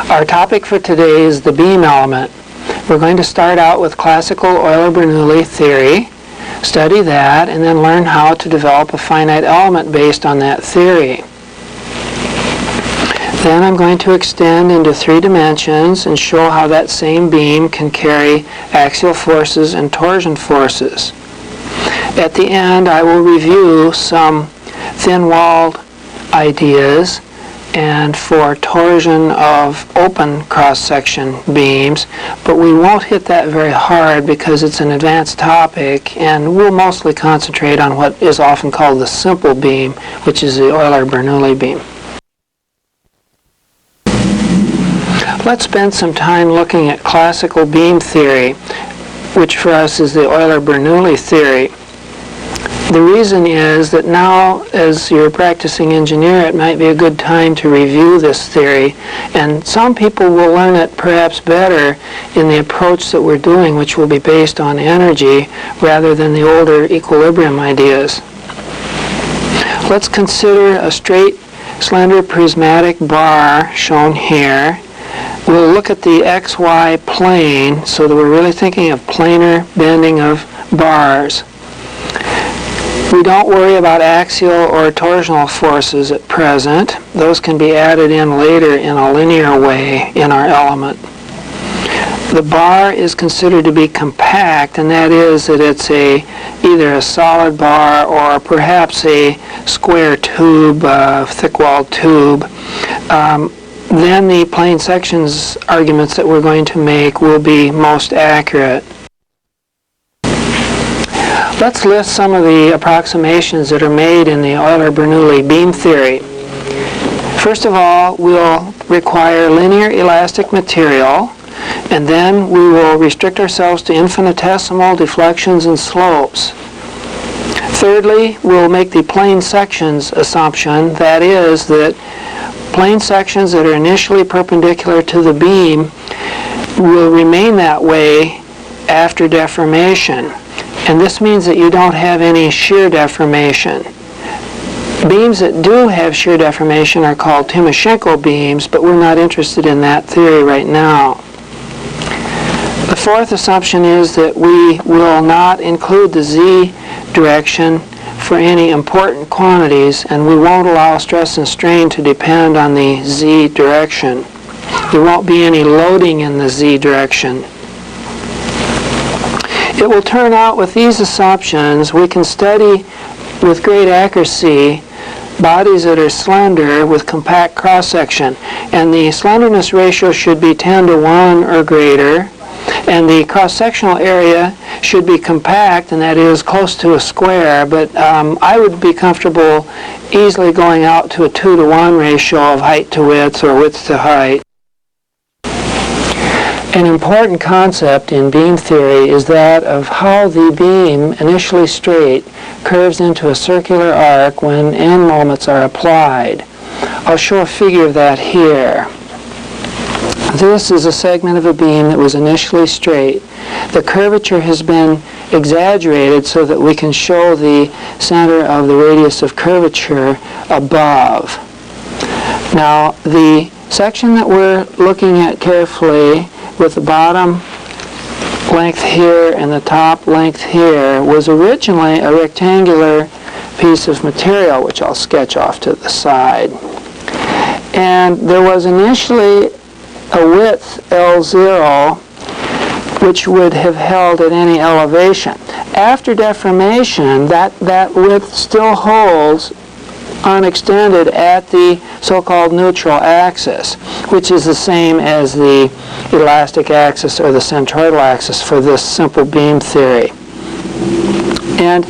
Our topic for today is the beam element. We're going to start out with classical Euler-Bernoulli theory, study that, and then learn how to develop a finite element based on that theory. Then I'm going to extend into 3 dimensions and show how that same beam can carry axial forces and torsion forces. At the end, I will review some thin-walled ideas and for torsion of open cross-section beams, but we won't hit that very hard because it's an advanced topic, and we'll mostly concentrate on what is often called the simple beam, which is the Euler-Bernoulli beam. Let's spend some time looking at classical beam theory, which for us is the Euler-Bernoulli theory. The reason is that now, as you're a practicing engineer, it might be a good time to review this theory, and some people will learn it perhaps better in the approach that we're doing, which will be based on energy rather than the older equilibrium ideas. Let's consider a straight, slender prismatic bar shown here. We'll look at the XY plane so that we're really thinking of planar bending of bars. We don't worry about axial or torsional forces at present. Those can be added in later in a linear way in our element. The bar is considered to be compact, and that is that it's either a solid bar or perhaps a square tube, thick-walled tube. Then the plane sections arguments that we're going to make will be most accurate. Let's list some of the approximations that are made in the Euler-Bernoulli beam theory. First of all, we'll require linear elastic material, and then we will restrict ourselves to infinitesimal deflections and slopes. Thirdly, we'll make the plane sections assumption, that is, that plane sections that are initially perpendicular to the beam will remain that way after deformation. And this means that you don't have any shear deformation. Beams that do have shear deformation are called Timoshenko beams, but we're not interested in that theory right now. The fourth assumption is that we will not include the z direction for any important quantities, and we won't allow stress and strain to depend on the z direction. There won't be any loading in the z direction. It will turn out with these assumptions we can study with great accuracy bodies that are slender with compact cross-section, and the slenderness ratio should be 10 to 1 or greater, and the cross-sectional area should be compact, and that is close to a square, but I would be comfortable easily going out to a 2 to 1 ratio of height to width or width to height. An important concept in beam theory is that of how the beam, initially straight, curves into a circular arc when end moments are applied. I'll show a figure of that here. This is a segment of a beam that was initially straight. The curvature has been exaggerated so that we can show the center of the radius of curvature above. Now, the section that we're looking at carefully with the bottom length here and the top length here was originally a rectangular piece of material, which I'll sketch off to the side. And there was initially a width L0 which would have held at any elevation. After deformation, that width still holds unextended at the so-called neutral axis, which is the same as the elastic axis or the centroidal axis for this simple beam theory. And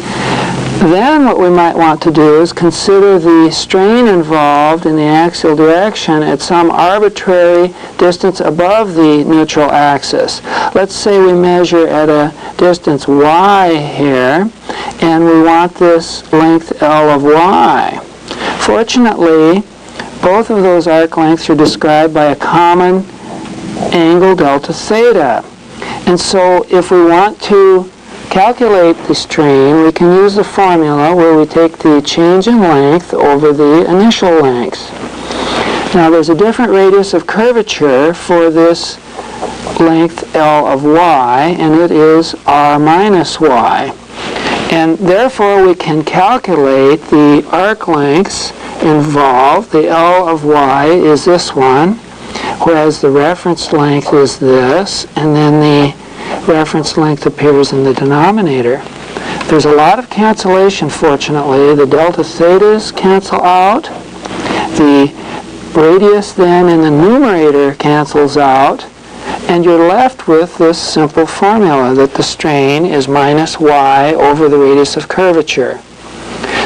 then what we might want to do is consider the strain involved in the axial direction at some arbitrary distance above the neutral axis. Let's say we measure at a distance y here, and we want this length L of y. Fortunately, both of those arc lengths are described by a common angle delta theta. And so if we want to calculate the strain, we can use the formula where we take the change in length over the initial length. Now there's a different radius of curvature for this length L of y, and it is r minus y. And therefore we can calculate the arc lengths involved. The L of y is this one, whereas the reference length is this, and then the reference length appears in the denominator. There's a lot of cancellation, fortunately. The delta thetas cancel out. The radius then in the numerator cancels out, and you're left with this simple formula that the strain is minus y over the radius of curvature.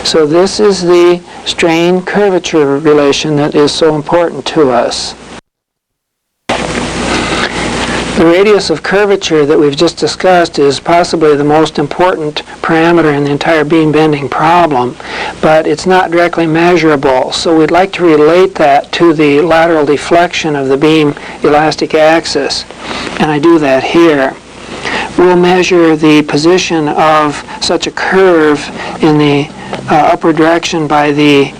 So this is the strain curvature relation that is so important to us. The radius of curvature that we've just discussed is possibly the most important parameter in the entire beam bending problem, but it's not directly measurable. So we'd like to relate that to the lateral deflection of the beam elastic axis, and I do that here. We'll measure the position of such a curve in the upward direction by the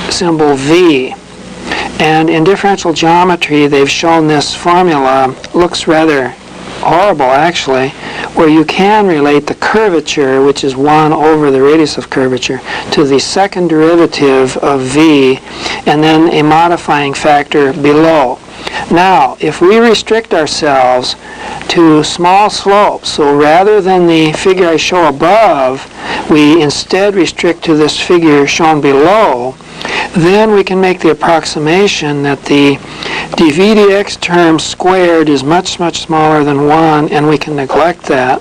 symbol V. And in differential geometry, they've shown this formula. Looks rather horrible, actually, where you can relate the curvature, which is 1 over the radius of curvature, to the second derivative of V, and then a modifying factor below. Now, if we restrict ourselves to small slopes, so rather than the figure I show above, we instead restrict to this figure shown below, then we can make the approximation that the dv dx term squared is much, much smaller than 1, and we can neglect that.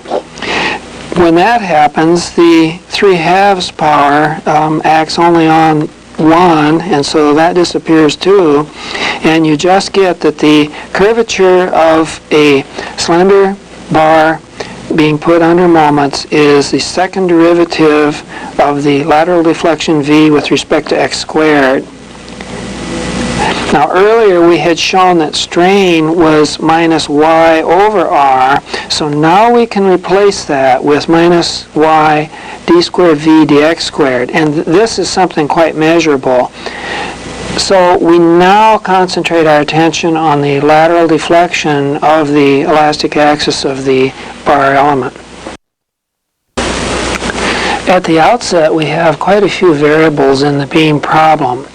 When that happens, the 3/2 power acts only on 1, and so that disappears too, and you just get that the curvature of a slender bar being put under moments is the second derivative of the lateral deflection v with respect to x squared. Now earlier we had shown that strain was minus y over r, so now we can replace that with minus y d squared v dx squared, and this is something quite measurable. So we now concentrate our attention on the lateral deflection of the elastic axis of the bar element. At the outset, we have quite a few variables in the beam problem.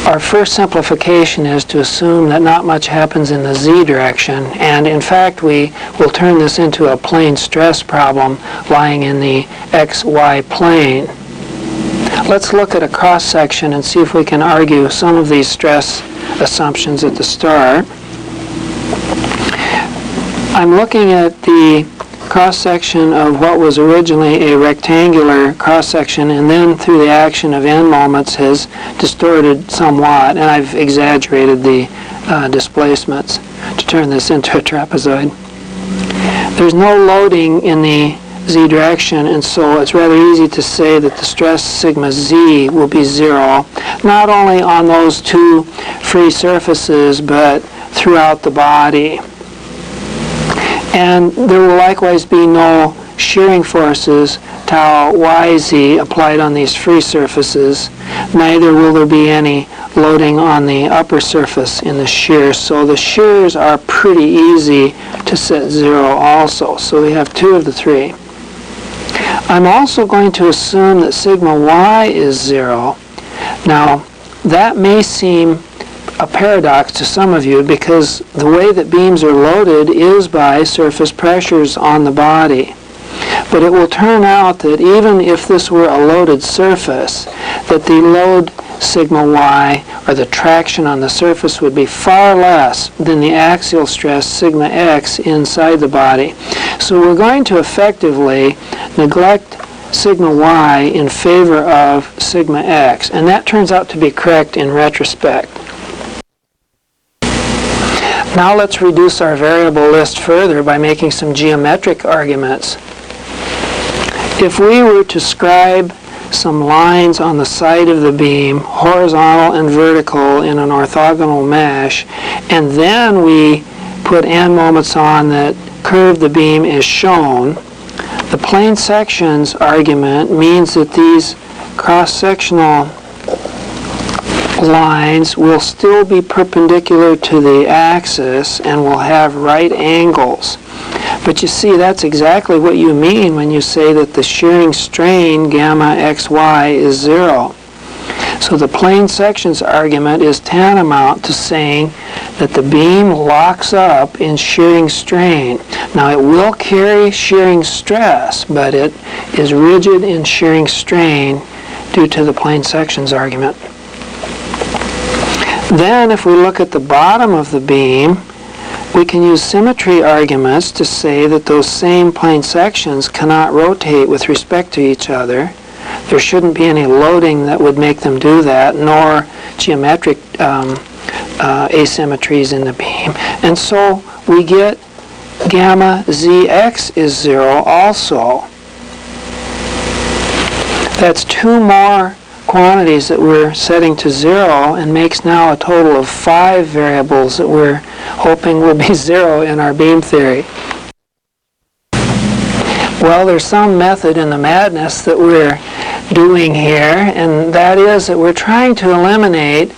Our first simplification is to assume that not much happens in the z direction, and in fact we will turn this into a plane stress problem lying in the xy plane. Let's look at a cross-section and see if we can argue some of these stress assumptions at the start. I'm looking at the cross-section of what was originally a rectangular cross-section, and then through the action of end moments has distorted somewhat, and I've exaggerated the displacements to turn this into a trapezoid. There's no loading in the z direction, and so it's rather easy to say that the stress sigma z will be 0, not only on those two free surfaces, but throughout the body. And there will likewise be no shearing forces, tau yz, applied on these free surfaces. Neither will there be any loading on the upper surface in the shear. So the shears are pretty easy to set 0 also. So we have 2 of the 3. I'm also going to assume that sigma y is 0. Now, that may seem a paradox to some of you because the way that beams are loaded is by surface pressures on the body. But it will turn out that even if this were a loaded surface, that the load sigma y, or the traction on the surface, would be far less than the axial stress sigma x inside the body. So we're going to effectively neglect sigma y in favor of sigma x, and that turns out to be correct in retrospect. Now let's reduce our variable list further by making some geometric arguments. If we were to scribe some lines on the side of the beam, horizontal and vertical, in an orthogonal mesh, and then we put end moments on that curve the beam as shown, the plane sections argument means that these cross-sectional lines will still be perpendicular to the axis and will have right angles. But you see, that's exactly what you mean when you say that the shearing strain gamma xy is 0. So the plane sections argument is tantamount to saying that the beam locks up in shearing strain. Now it will carry shearing stress, but it is rigid in shearing strain due to the plane sections argument. Then if we look at the bottom of the beam, we can use symmetry arguments to say that those same plane sections cannot rotate with respect to each other. There shouldn't be any loading that would make them do that, nor geometric asymmetries in the beam. And so we get gamma zx is 0 also. That's two more quantities that we're setting to 0 and makes now a total of 5 variables that we're hoping will be 0 in our beam theory. Well, there's some method in the madness that we're doing here, and that is that we're trying to eliminate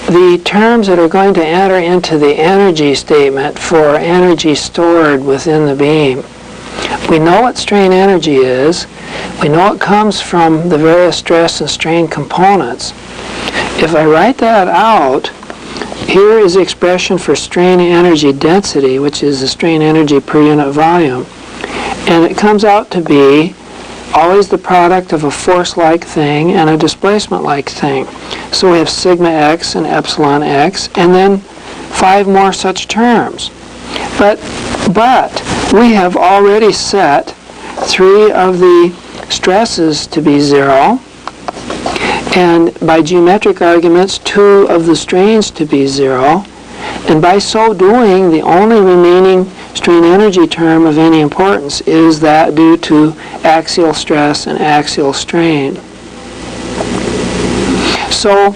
the terms that are going to enter into the energy statement for energy stored within the beam. We know what strain energy is. We know it comes from the various stress and strain components. If I write that out, here is the expression for strain energy density, which is the strain energy per unit volume. And it comes out to be always the product of a force-like thing and a displacement-like thing. So we have sigma x and epsilon x, and then 5 more such terms. But we have already set 3 of the stresses to be 0, and by geometric arguments 2 of the strains to be 0, and by so doing the only remaining strain energy term of any importance is that due to axial stress and axial strain. So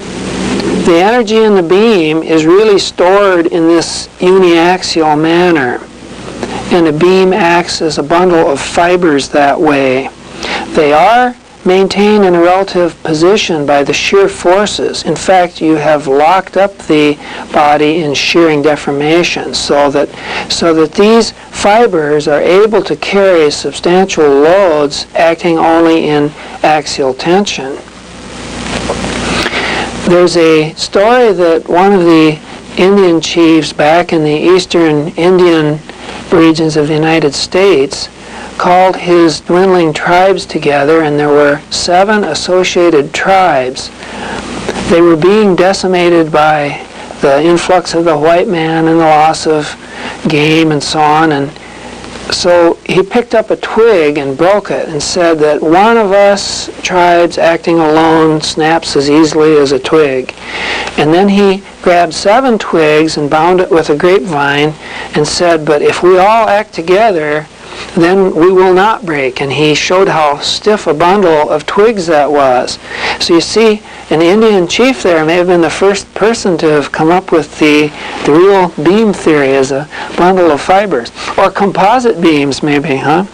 the energy in the beam is really stored in this uniaxial manner, and a beam acts as a bundle of fibers that way. They are maintained in a relative position by the shear forces. In fact, you have locked up the body in shearing deformation so that these fibers are able to carry substantial loads acting only in axial tension. There's a story that one of the Indian chiefs back in the eastern Indian regions of the United States called his dwindling tribes together, and there were 7 associated tribes. They were being decimated by the influx of the white man and the loss of game and so on, and so he picked up a twig and broke it and said that one of us tribes acting alone snaps as easily as a twig. And then he grabbed 7 twigs and bound it with a grapevine and said, but if we all act together, then we will not break. And he showed how stiff a bundle of twigs that was. So you see, an Indian chief there may have been the first person to have come up with the real beam theory as a bundle of fibers. Or composite beams maybe, huh?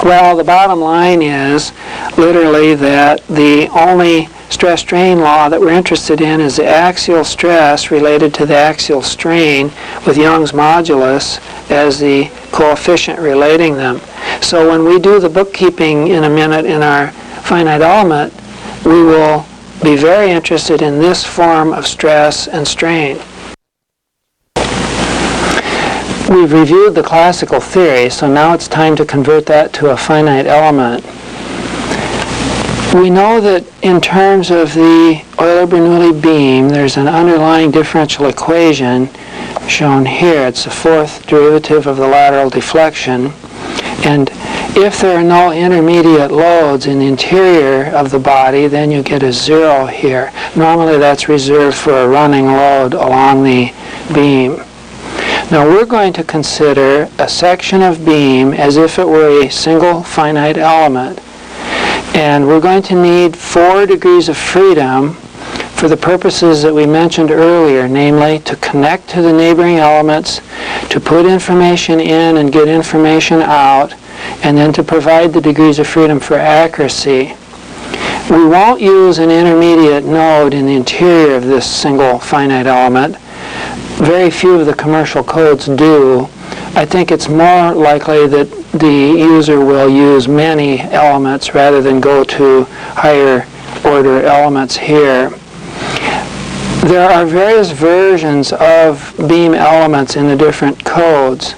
Well, the bottom line is literally that the only stress-strain law that we're interested in is the axial stress related to the axial strain with Young's modulus as the coefficient relating them. So when we do the bookkeeping in a minute in our finite element, we will be very interested in this form of stress and strain. We've reviewed the classical theory, so now it's time to convert that to a finite element. We know that in terms of the Euler-Bernoulli beam, there's an underlying differential equation shown here. It's the 4th derivative of the lateral deflection. And if there are no intermediate loads in the interior of the body, then you get a 0 here. Normally that's reserved for a running load along the beam. Now we're going to consider a section of beam as if it were a single finite element. And we're going to need 4 degrees of freedom for the purposes that we mentioned earlier, namely to connect to the neighboring elements, to put information in and get information out, and then to provide the degrees of freedom for accuracy. We won't use an intermediate node in the interior of this single finite element. Very few of the commercial codes do. I think it's more likely that the user will use many elements rather than go to higher order elements here. There are various versions of beam elements in the different codes.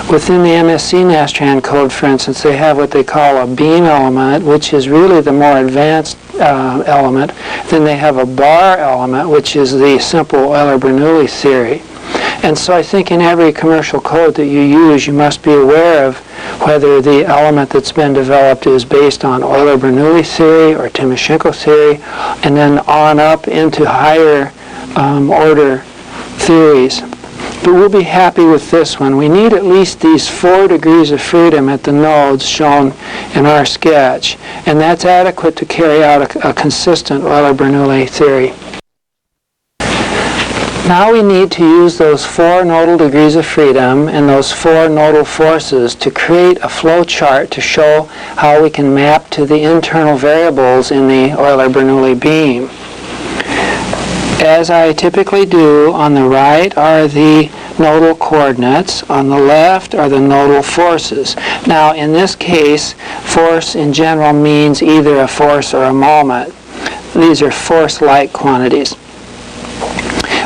Within the MSC Nastran code, for instance, they have what they call a beam element, which is really the more advanced element. Then they have a bar element, which is the simple Euler-Bernoulli theory. And so I think in every commercial code that you use, you must be aware of whether the element that's been developed is based on Euler-Bernoulli theory or Timoshenko theory, and then on up into higher order theories. But we'll be happy with this one. We need at least these 4 degrees of freedom at the nodes shown in our sketch, and that's adequate to carry out a consistent Euler-Bernoulli theory. Now we need to use those 4 nodal degrees of freedom and those 4 nodal forces to create a flow chart to show how we can map to the internal variables in the Euler-Bernoulli beam. As I typically do, on the right are the nodal coordinates, on the left are the nodal forces. Now in this case, force in general means either a force or a moment. These are force-like quantities.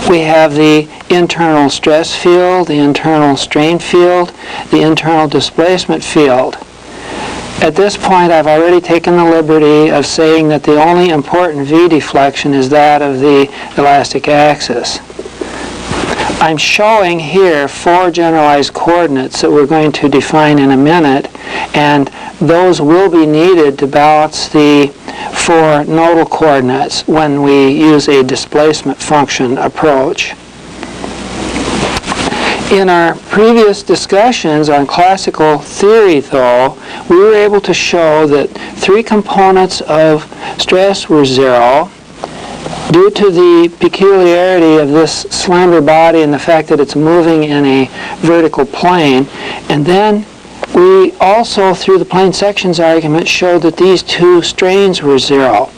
We have the internal stress field, the internal strain field, the internal displacement field. At this point, I've already taken the liberty of saying that the only important V deflection is that of the elastic axis. I'm showing here 4 generalized coordinates that we're going to define in a minute, and those will be needed to balance the 4 nodal coordinates when we use a displacement function approach. In our previous discussions on classical theory, though, we were able to show that 3 components of stress were 0 due to the peculiarity of this slender body and the fact that it's moving in a vertical plane. And then we also, through the plane sections argument, showed that these 2 strains were 0.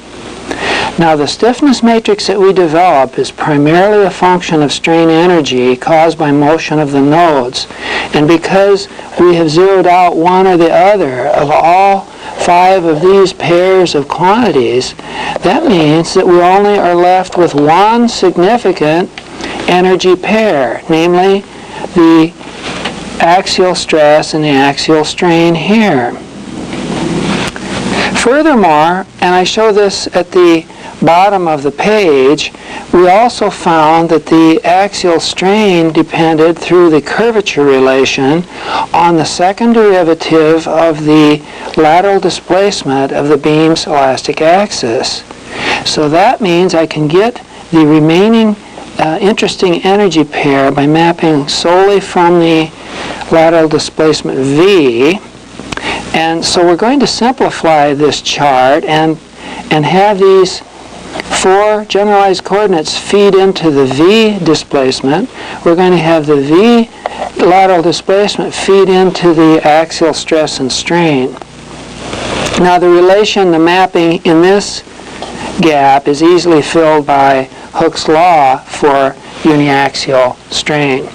Now the stiffness matrix that we develop is primarily a function of strain energy caused by motion of the nodes. And because we have zeroed out one or the other of all 5 of these pairs of quantities, that means that we only are left with one significant energy pair, namely the axial stress and the axial strain here. Furthermore, and I show this at the bottom of the page, we also found that the axial strain depended through the curvature relation on the second derivative of the lateral displacement of the beam's elastic axis. So that means I can get the remaining interesting energy pair by mapping solely from the lateral displacement V. And so we're going to simplify this chart and have these 4 generalized coordinates feed into the V displacement. We're going to have the V lateral displacement feed into the axial stress and strain. Now the relation, the mapping in this gap is easily filled by Hooke's law for uniaxial strain.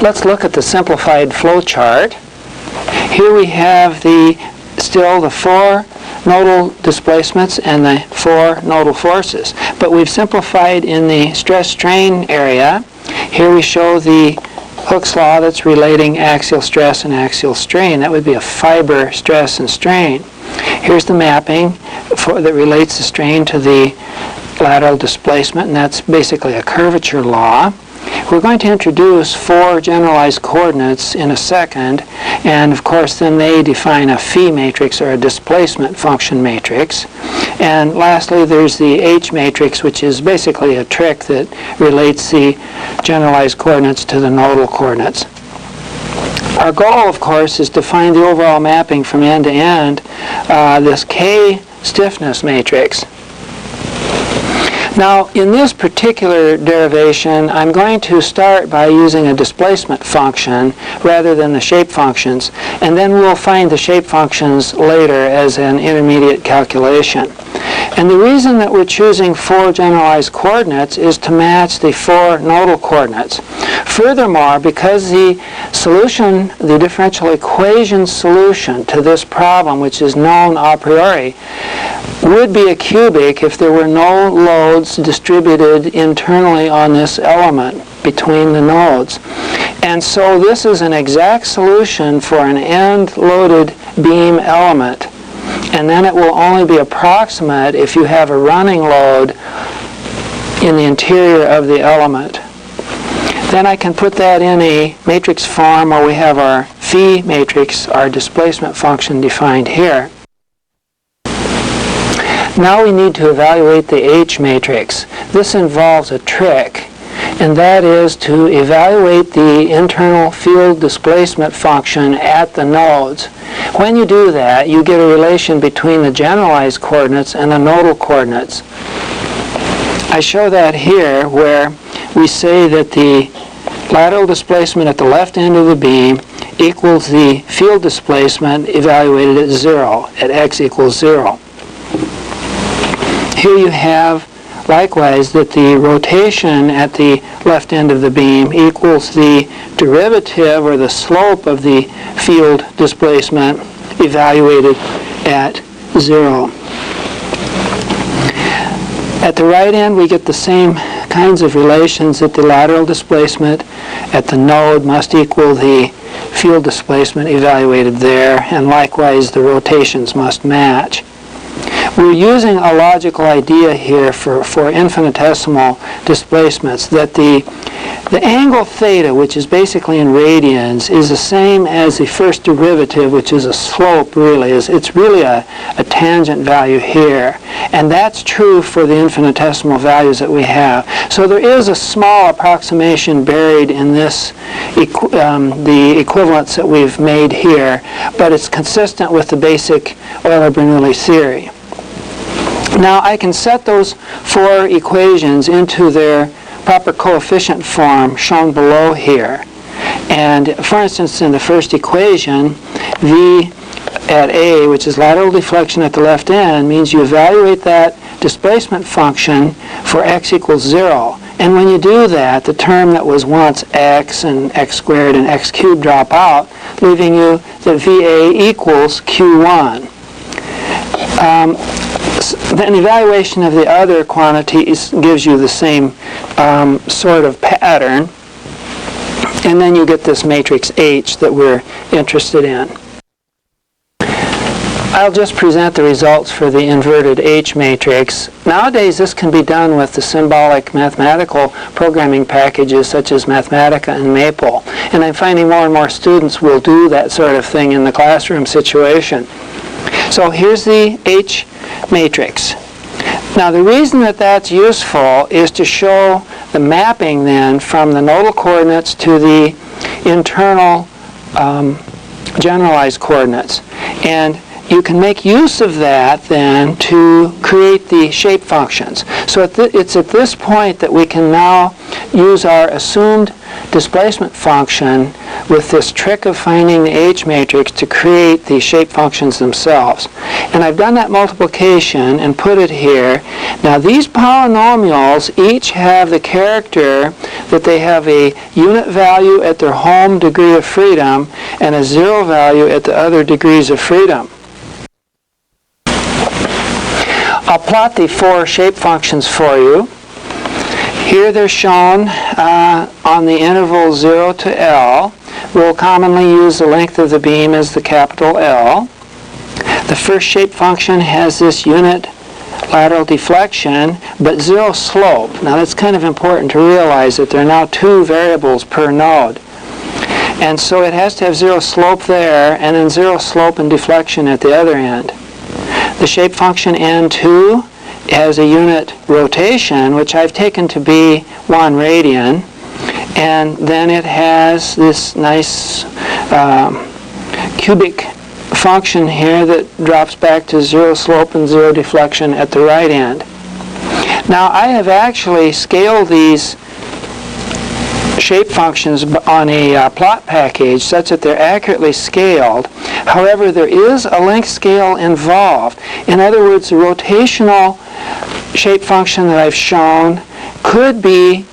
Let's look at the simplified flow chart. Here we have still the 4 nodal displacements and the 4 nodal forces. But we've simplified in the stress-strain area. Here we show the Hooke's law that's relating axial stress and axial strain. That would be a fiber stress and strain. Here's the mapping that relates the strain to the lateral displacement, and that's basically a curvature law. We're going to introduce 4 generalized coordinates in a second, and of course then they define a phi matrix or a displacement function matrix. And lastly there's the H matrix, which is basically a trick that relates the generalized coordinates to the nodal coordinates. Our goal, of course, is to find the overall mapping from end to end, this K stiffness matrix. Now, in this particular derivation, I'm going to start by using a displacement function rather than the shape functions, and then we'll find the shape functions later as an intermediate calculation. And the reason that we're choosing 4 generalized coordinates is to match the 4 nodal coordinates. Furthermore, because the solution, the differential equation solution to this problem, which is known a priori, would be a cubic if there were no loads distributed internally on this element between the nodes. And so this is an exact solution for an end-loaded beam element. And then it will only be approximate if you have a running load in the interior of the element. Then I can put that in a matrix form where we have our phi matrix, our displacement function defined here. Now we need to evaluate the H matrix. This involves a trick, and that is to evaluate the internal field displacement function at the nodes. When you do that, you get a relation between the generalized coordinates and the nodal coordinates. I show that here where we say that the lateral displacement at the left end of the beam equals the field displacement evaluated at 0, at x equals 0. Here you have, likewise, that the rotation at the left end of the beam equals the derivative or the slope of the field displacement evaluated at 0. At the right end, we get the same kinds of relations that the lateral displacement at the node must equal the field displacement evaluated there, and likewise the rotations must match. We're using a logical idea here for infinitesimal displacements, that the angle theta, which is basically in radians, is the same as the first derivative, which is a slope really. It's really a tangent value here. And that's true for the infinitesimal values that we have. So there is a small approximation buried in this, the equivalents that we've made here, but it's consistent with the basic Euler-Bernoulli theory. Now I can set those 4 equations into their proper coefficient form shown below here. And for instance, in the first equation, V at A, which is lateral deflection at the left end, means you evaluate that displacement function for x equals 0. And when you do that, the term that was once x and x squared and x cubed drop out, leaving you that VA equals Q1. An evaluation of the other quantities gives you the same sort of pattern, and then you get this matrix H that we're interested in. I'll just present the results for the inverted H matrix. Nowadays this can be done with the symbolic mathematical programming packages such as Mathematica and Maple, and I'm finding more and more students will do that sort of thing in the classroom situation. So here's the H matrix. Now the reason that that's useful is to show the mapping then from the nodal coordinates to the internal generalized coordinates. And you can make use of that then to create the shape functions. So it's at this point that we can now use our assumed displacement function with this trick of finding the H matrix to create the shape functions themselves. And I've done that multiplication and put it here. Now these polynomials each have the character that they have a unit value at their home degree of freedom and a 0 value at the other degrees of freedom. I'll plot the 4 shape functions for you. Here they're shown on the interval 0 to L. We'll commonly use the length of the beam as the capital L. The first shape function has this unit lateral deflection, but 0 slope. Now that's kind of important to realize that there are now 2 variables per node. And so it has to have 0 slope there, and then 0 slope and deflection at the other end. The shape function N2 has a unit rotation, which I've taken to be 1 radian, and then it has this nice cubic function here that drops back to 0 slope and 0 deflection at the right end. Now I have actually scaled these shape functions on a plot package such that they're accurately scaled. However, there is a length scale involved. In other words, the rotational shape function that I've shown could be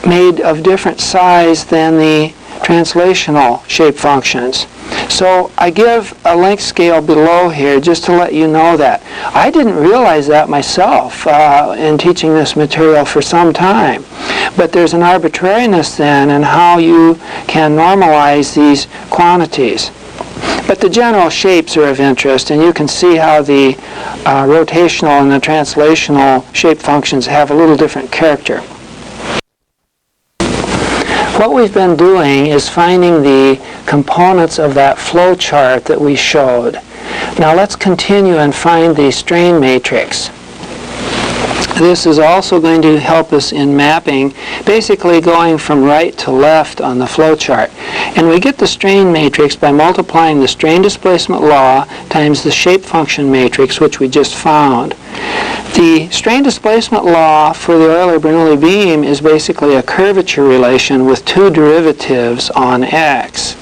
made of different size than the translational shape functions. So I give a length scale below here just to let you know that. I didn't realize that myself in teaching this material for some time. But there's an arbitrariness then in how you can normalize these quantities. But the general shapes are of interest, and you can see how the rotational and the translational shape functions have a little different character. What we've been doing is finding the components of that flow chart that we showed. Now let's continue and find the strain matrix. This is also going to help us in mapping, basically going from right to left on the flow chart. And we get the strain matrix by multiplying the strain displacement law times the shape function matrix, which we just found. The strain displacement law for the Euler-Bernoulli beam is basically a curvature relation with two derivatives on x.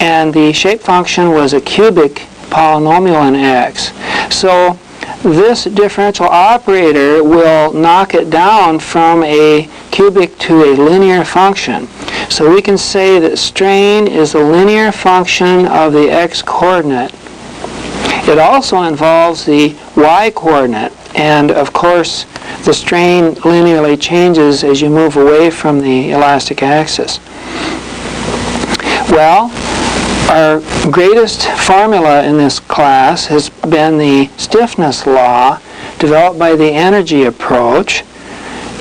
And the shape function was a cubic polynomial in x. So this differential operator will knock it down from a cubic to a linear function. So we can say that strain is a linear function of the x-coordinate. It also involves the y-coordinate. And of course, the strain linearly changes as you move away from the elastic axis. Well, our greatest formula in this class has been the stiffness law developed by the energy approach.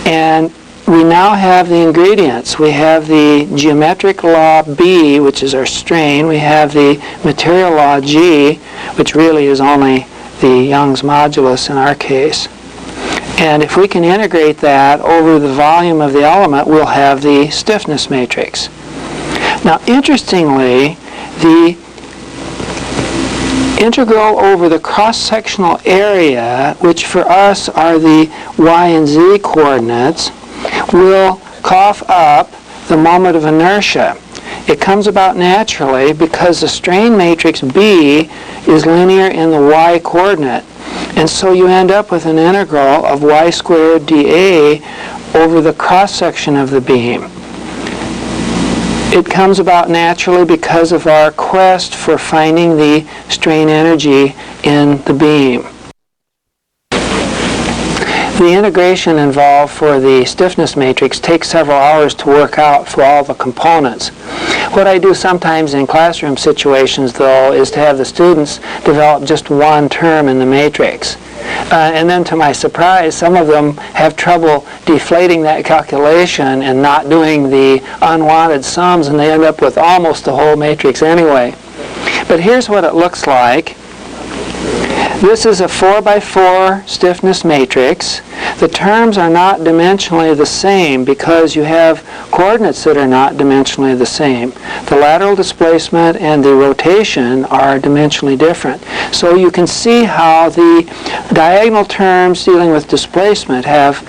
And we now have the ingredients. We have the geometric law B, which is our strain. We have the material law G, which really is only the Young's modulus in our case. And if we can integrate that over the volume of the element, we'll have the stiffness matrix. Now, interestingly, the integral over the cross-sectional area, which for us are the y and z coordinates, will cough up the moment of inertia. It comes about naturally because the strain matrix B is linear in the y coordinate. And so you end up with an integral of y squared dA over the cross-section of the beam. It comes about naturally because of our quest for finding the strain energy in the beam. The integration involved for the stiffness matrix takes several hours to work out for all the components. What I do sometimes in classroom situations, though, is to have the students develop just one term in the matrix. And then to my surprise, some of them have trouble deflating that calculation and not doing the unwanted sums, and they end up with almost the whole matrix anyway. But here's what it looks like. This is a 4x4 stiffness matrix. The terms are not dimensionally the same because you have coordinates that are not dimensionally the same. The lateral displacement and the rotation are dimensionally different. So you can see how the diagonal terms dealing with displacement have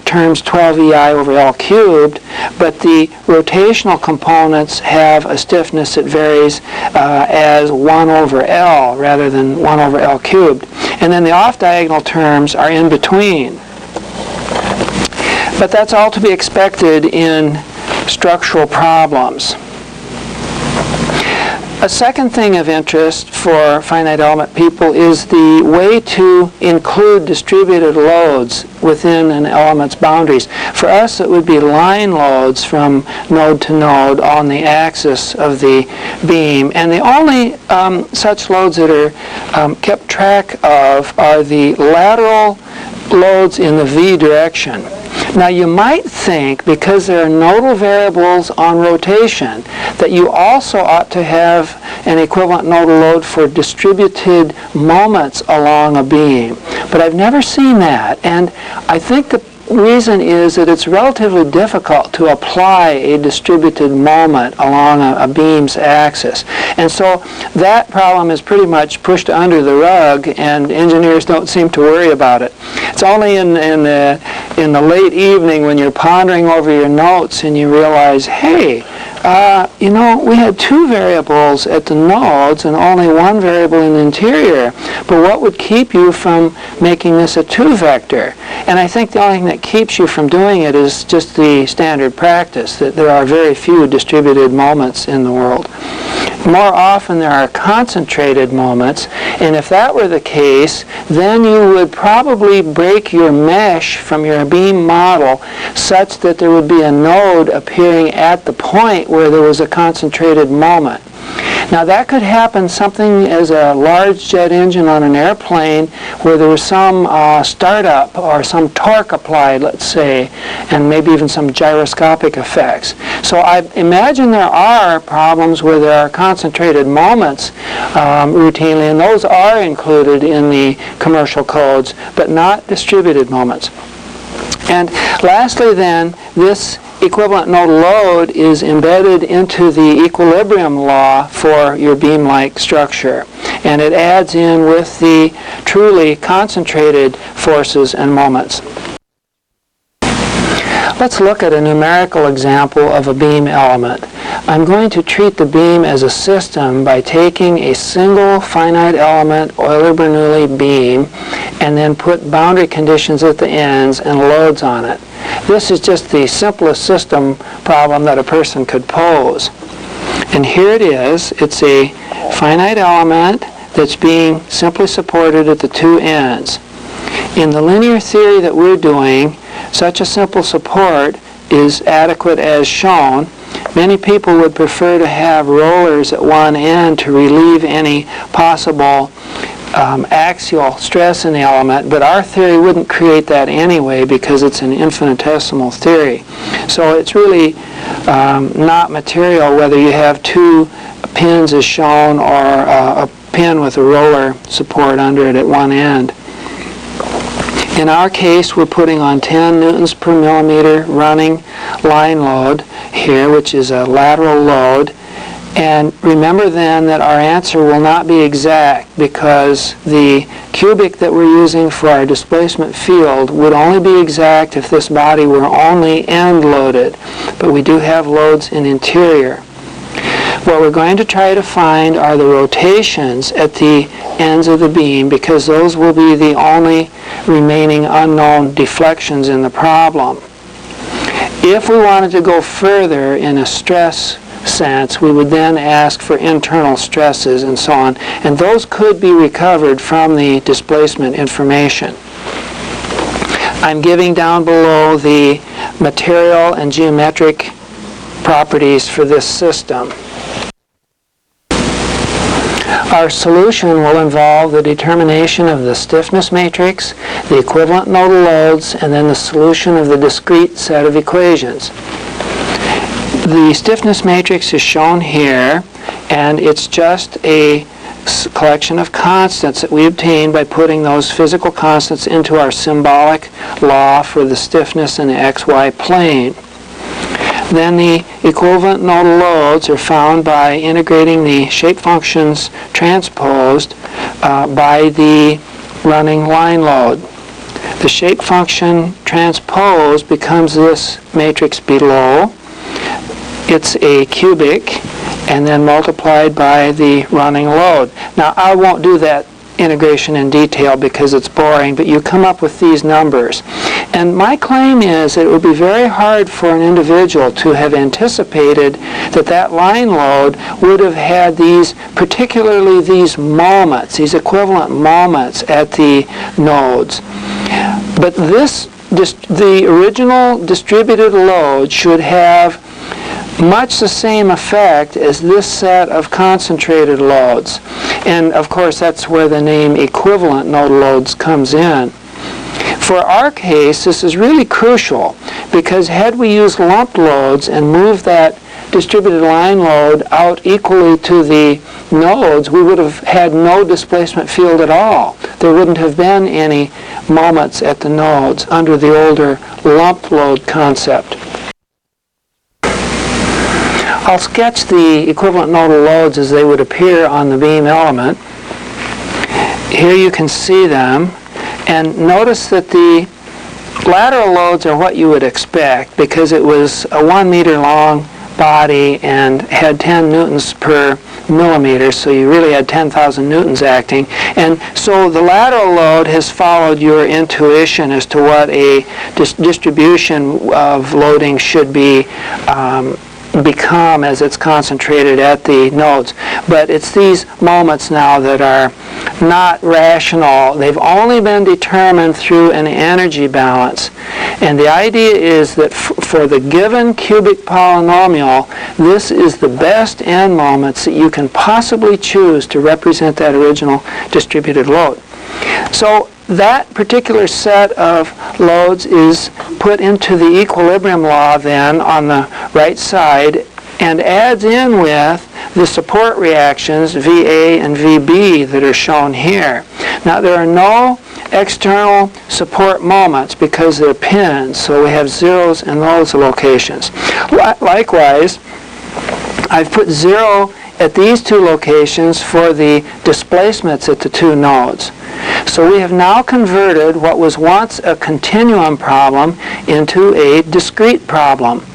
terms 12EI over L cubed, but the rotational components have a stiffness that varies as 1 over L rather than 1 over L cubed. And then the off-diagonal terms are in between. But that's all to be expected in structural problems. A second thing of interest for finite element people is the way to include distributed loads within an element's boundaries. For us, it would be line loads from node to node on the axis of the beam. And the only such loads that are kept track of are the lateral loads in the v direction. Now you might think, because there are nodal variables on rotation, that you also ought to have an equivalent nodal load for distributed moments along a beam. But I've never seen that, and I think the reason is that it's relatively difficult to apply a distributed moment along a beam's axis. And so that problem is pretty much pushed under the rug, and engineers don't seem to worry about it. It's only in the late evening when you're pondering over your notes and you realize, hey, you know, we had two variables at the nodes and only one variable in the interior. But what would keep you from making this a two-vector? And I think the only thing that keeps you from doing it is just the standard practice, that there are very few distributed moments in the world. More often there are concentrated moments, and if that were the case, then you would probably break your mesh from your beam model such that there would be a node appearing at the point where there was a concentrated moment. Now that could happen something as a large jet engine on an airplane where there was some startup or some torque applied, let's say, and maybe even some gyroscopic effects. So I imagine there are problems where there are concentrated moments routinely, and those are included in the commercial codes, but not distributed moments. And lastly then, this equivalent nodal load is embedded into the equilibrium law for your beam-like structure. And it adds in with the truly concentrated forces and moments. Let's look at a numerical example of a beam element. I'm going to treat the beam as a system by taking a single finite element Euler-Bernoulli beam and then put boundary conditions at the ends and loads on it. This is just the simplest system problem that a person could pose. And here it is. It's a finite element that's being simply supported at the two ends. In the linear theory that we're doing, such a simple support is adequate as shown. Many people would prefer to have rollers at one end to relieve any possible axial stress in the element, but our theory wouldn't create that anyway because it's an infinitesimal theory. So it's really not material whether you have two pins as shown or a pin with a roller support under it at one end. In our case, we're putting on 10 newtons per millimeter running line load here, which is a lateral load. And remember then that our answer will not be exact because the cubic that we're using for our displacement field would only be exact if this body were only end loaded. But we do have loads in interior. What we're going to try to find are the rotations at the ends of the beam because those will be the only remaining unknown deflections in the problem. If we wanted to go further in a stress sense, we would then ask for internal stresses and so on, and those could be recovered from the displacement information. I'm giving down below the material and geometric properties for this system. Our solution will involve the determination of the stiffness matrix, the equivalent nodal loads, and then the solution of the discrete set of equations. The stiffness matrix is shown here, and it's just a collection of constants that we obtain by putting those physical constants into our symbolic law for the stiffness in the xy plane. Then the equivalent nodal loads are found by integrating the shape functions transposed by the running line load. The shape function transposed becomes this matrix below. It's a cubic and then multiplied by the running load. Now I won't do that integration in detail because it's boring, but you come up with these numbers. And my claim is that it would be very hard for an individual to have anticipated that that line load would have had these, particularly these moments, these equivalent moments at the nodes. But the original distributed load should have much the same effect as this set of concentrated loads. And of course that's where the name equivalent nodal loads comes in. For our case, this is really crucial because had we used lumped loads and moved that distributed line load out equally to the nodes, we would have had no displacement field at all. There wouldn't have been any moments at the nodes under the older lump load concept. I'll sketch the equivalent nodal loads as they would appear on the beam element. Here you can see them, and notice that the lateral loads are what you would expect because it was a 1 meter long body and had 10 newtons per millimeter, so you really had 10,000 newtons acting. And so the lateral load has followed your intuition as to what a distribution of loading should be become as it's concentrated at the nodes. But it's these moments now that are not rational. They've only been determined through an energy balance. And the idea is that for the given cubic polynomial, this is the best n moments that you can possibly choose to represent that original distributed load. So that particular set of loads is put into the equilibrium law then on the right side and adds in with the support reactions VA and VB that are shown here. Now there are no external support moments because they're pins, so we have zeros in those locations. Likewise, I've put 0 at these two locations for the displacements at the two nodes. So we have now converted what was once a continuum problem into a discrete problem.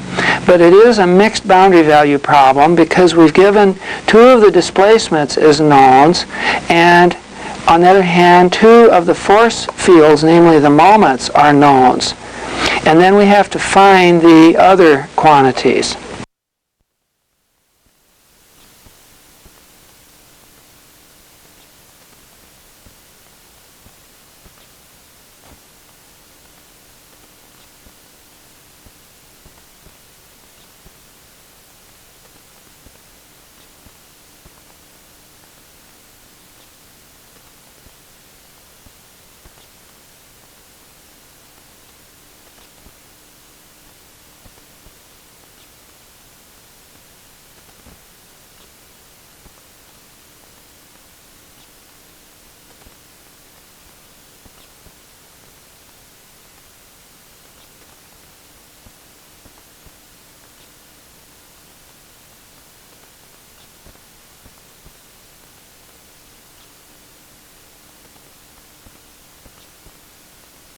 But it is a mixed boundary value problem because we've given 2 of the displacements as knowns, and on the other hand, 2 of the force fields, namely the moments, are knowns. And then we have to find the other quantities.